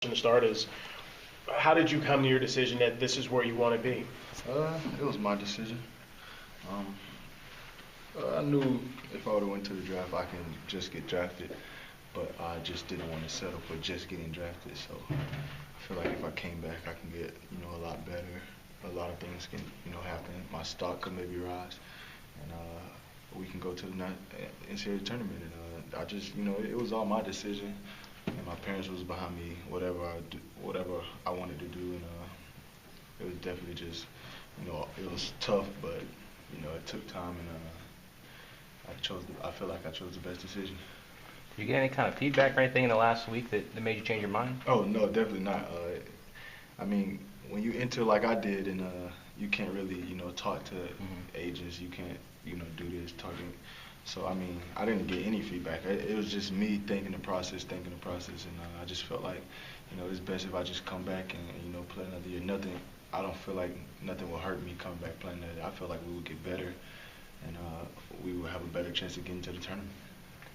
To start is, how did you come to your decision that this is where you want to be? It was my decision. Um, I knew if I would have went to the draft, I can just get drafted, but I just didn't want to settle for just getting drafted. So I feel like if I came back, I can get a lot better. A lot of things can happen. My stock could maybe rise, and we can go to the NCAA tournament. And I just it was all my decision, and my parents was behind me. Whatever I wanted to do, and it was definitely just it was tough, but it took time, and I feel like I chose the best decision. Did you get any kind of feedback or anything in the last week that made you change your mind? Oh no, definitely not. I mean, when you enter like I did, and you can't really talk to agents, you can't do this talking. So I mean, I didn't get any feedback. It was just me thinking the process, and I just felt like it's best if I just come back and play another year. I don't feel like nothing will hurt me coming back playing that. I feel like we would get better, and we would have a better chance of getting to the tournament.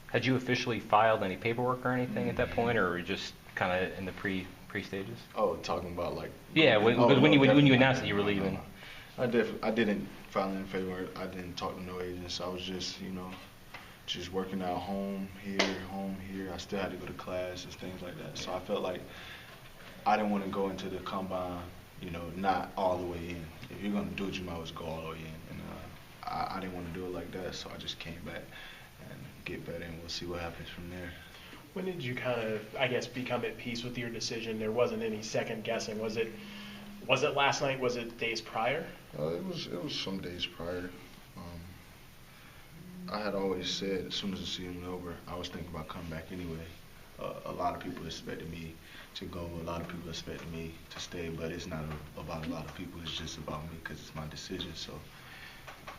Had you officially filed any paperwork or anything at that point, or were you just kind of in the pre stages? Oh, talking about like. Yeah, when you announced that you were leaving. I didn't file any paperwork. I didn't talk to no agents. I was just working out home here. I still had to go to classes, things like that. So I felt like I didn't want to go into the combine, not all the way in. If you're gonna do it, you might as well go all the way in. And I didn't want to do it like that, so I just came back and get better, and we'll see what happens from there. When did you kind of, I guess, become at peace with your decision? There wasn't any second guessing. Was it last night? Was it days prior? It was some days prior. I had always said as soon as the season was over, I was thinking about coming back anyway. A lot of people expected me to go. A lot of people expected me to stay, but it's not about a lot of people. It's just about me because it's my decision. So,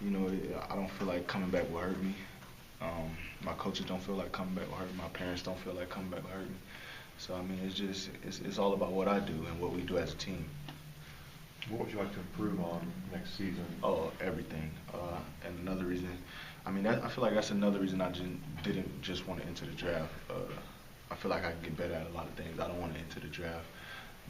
I don't feel like coming back will hurt me. My coaches don't feel like coming back will hurt me. My parents don't feel like coming back will hurt me. So, I mean, it's all about what I do and what we do as a team. What would you like to improve on next season? Oh, everything. And another reason, I mean, I feel like that's another reason I didn't just want to enter the draft. I feel like I can get better at a lot of things. I don't want to enter the draft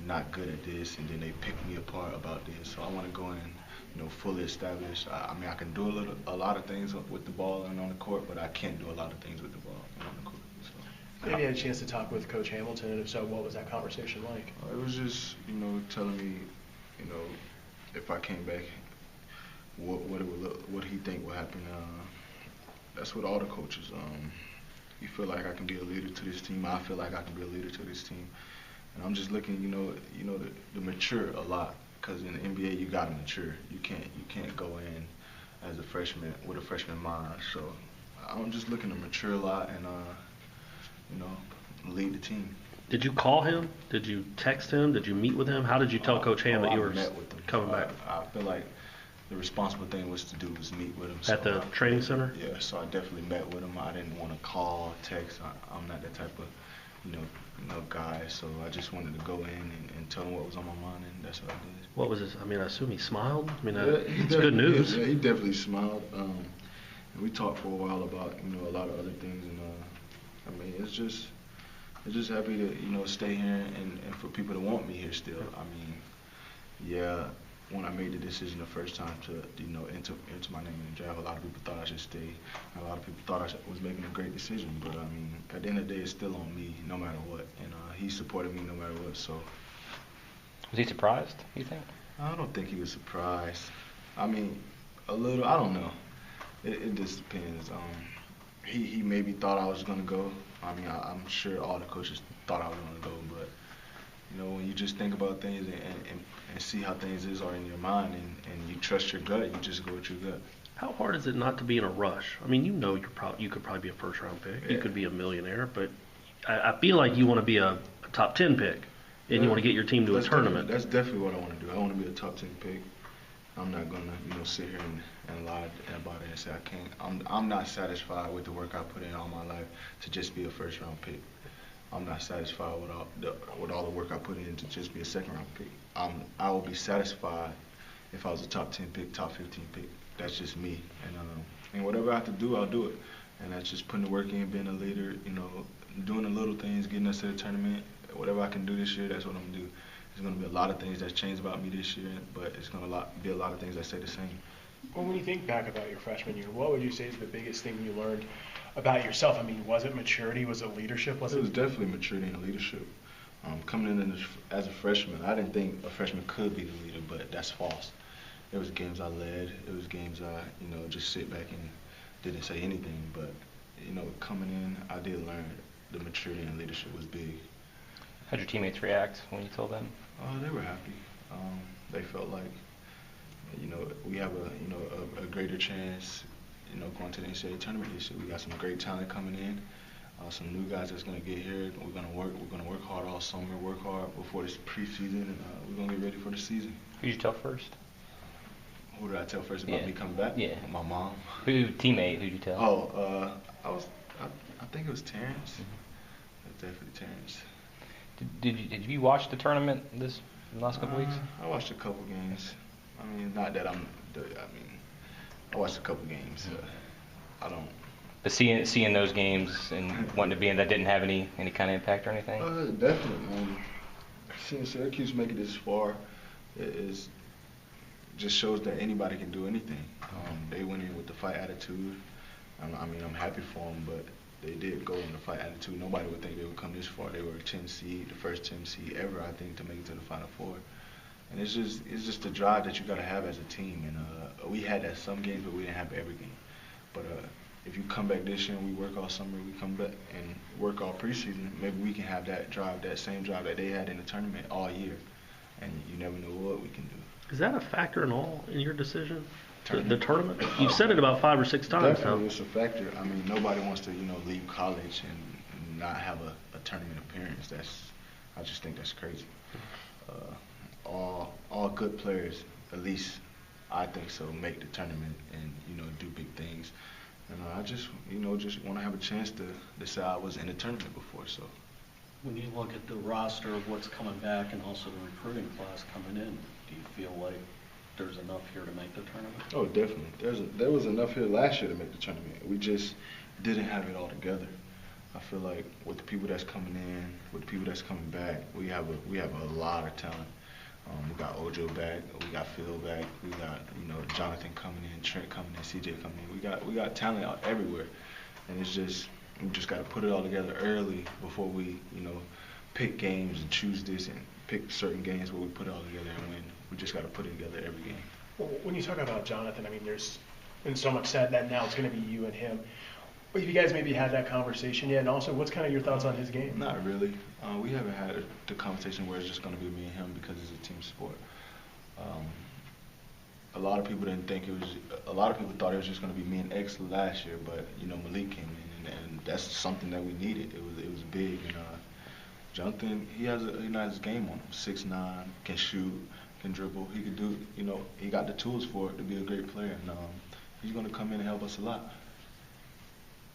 not good at this, and then they pick me apart about this. So I want to go in, fully established. I mean, I can do a lot of things with the ball and on the court, but I can't do a lot of things with the ball and on the court. So. Maybe you had a chance to talk with Coach Hamilton, and if so, what was that conversation like? It was just, telling me, if I came back, what he think would happen. That's what all the coaches. You feel like I can be a leader to this team. I feel like I can be a leader to this team, and I'm just looking, to mature a lot. Because in the NBA, you gotta mature. You can't go in as a freshman with a freshman mind. So I'm just looking to mature a lot and lead the team. Did you call him? Did you text him? Did you meet with him? How did you tell Coach Ham that you were coming back? I feel like the responsible thing was to do was meet with him. At the training center? Yeah, so I definitely met with him. I didn't want to call, text. I'm not that type of, guy. So I just wanted to go in and tell him what was on my mind, and that's what I did. What was his? I mean, I assume he smiled. I mean, it's good news. Yeah, he definitely smiled. And we talked for a while about a lot of other things, and I mean, it's just happy to stay here and for people to want me here still. I mean, yeah. When I made the decision the first time to enter my name in the draft, a lot of people thought I should stay. A lot of people thought I was making a great decision, but I mean, at the end of the day, it's still on me, no matter what. And he supported me no matter what. So, Was he surprised, you think? I don't think he was surprised. I mean, a little. I don't know. It just depends. He maybe thought I was gonna go. I mean, I'm sure all the coaches thought I was gonna go, but. When you just think about things and see how things are in your mind and you trust your gut, you just go with your gut. How hard is it not to be in a rush? I mean, you could probably be a first-round pick. Yeah. You could be a millionaire, but I feel like you want to be a top 10 pick, and you want to get your team to a tournament. That's definitely what I want to do. I want to be a top 10 pick. I'm not going to sit here and lie about it and say I can't. I'm not satisfied with the work I put in all my life to just be a first-round pick. I'm not satisfied with all the work I put in to just be a second-round pick. I will be satisfied if I was a top 10 pick, top 15 pick. That's just me. And whatever I have to do, I'll do it. And that's just putting the work in, being a leader, doing the little things, getting us to the tournament, whatever I can do this year, that's what I'm gonna do. There's gonna be a lot of things that's changed about me this year, but it's gonna be a lot of things that stay the same. Well, when you think back about your freshman year, what would you say is the biggest thing you learned about yourself? I mean, was it maturity? Was it leadership? It was definitely maturity and leadership. Coming in as a freshman, I didn't think a freshman could be the leader, but that's false. There was games I led. It was games I, just sit back and didn't say anything. But, coming in, I did learn the maturity and leadership was big. How'd your teammates react when you told them? They were happy. They felt like, we have a greater chance, going to the NCAA tournament this year. We got some great talent coming in. Some new guys that's gonna get here. We're gonna work hard all summer. Work hard before this preseason, and we're gonna get ready for the season. Who'd you tell first? Who did I tell first about me coming back? Yeah. My mom. Teammate? Who'd you tell? I think it was Terrence. It was definitely Terrence. Did you watch the tournament in the last couple weeks? I watched a couple games. I mean, not that I watched a couple games. I don't. But seeing those games and wanting to be in that didn't have any kind of impact or anything? Definitely. Seeing Syracuse make it this far just shows that anybody can do anything. They went in with the fight attitude. I'm happy for them, but they did go in the fight attitude. Nobody would think they would come this far. They were a 10 seed, the first 10 seed ever, I think, to make it to the Final Four. And it's just the drive that you got to have as a team. And we had that some games, but we didn't have every game. But if you come back this year and we work all summer, we come back and work all preseason, maybe we can have that drive, that same drive that they had in the tournament all year. And you never know what we can do. Is that a factor in your decision? The tournament? You've said it about 5 or 6 times now. Definitely, it's a factor. I mean, nobody wants to, leave college and not have a tournament appearance. I just think that's crazy. All good players, at least I think so, make the tournament and do big things. And I just want to have a chance to say I was in the tournament before. So when you look at the roster of what's coming back and also the recruiting class coming in, do you feel like there's enough here to make the tournament? Oh, definitely. There was enough here last year to make the tournament. We just didn't have it all together. I feel like with the people that's coming in, with the people that's coming back, we have a lot of talent. We got Ojo back, we got Phil back, we got Jonathan coming in, Trent coming in, CJ coming in. We got talent out everywhere, and we just got to put it all together early before we pick games and choose this and pick certain games where we put it all together and win. We just got to put it together every game. Well, when you talk about Jonathan, I mean, there's been so much said that now it's going to be you and him. Have you guys maybe had that conversation yet? And also, what's kind of your thoughts on his game? Not really. We haven't had the conversation where it's just going to be me and him because it's a team sport. A lot of people didn't think it was. A lot of people thought it was just going to be me and X last year, but Malik came in, and that's something that we needed. It was big, and Jonathan, he has his game on him. 6'9", can shoot, can dribble. He could do. He got the tools for it to be a great player, and he's going to come in and help us a lot.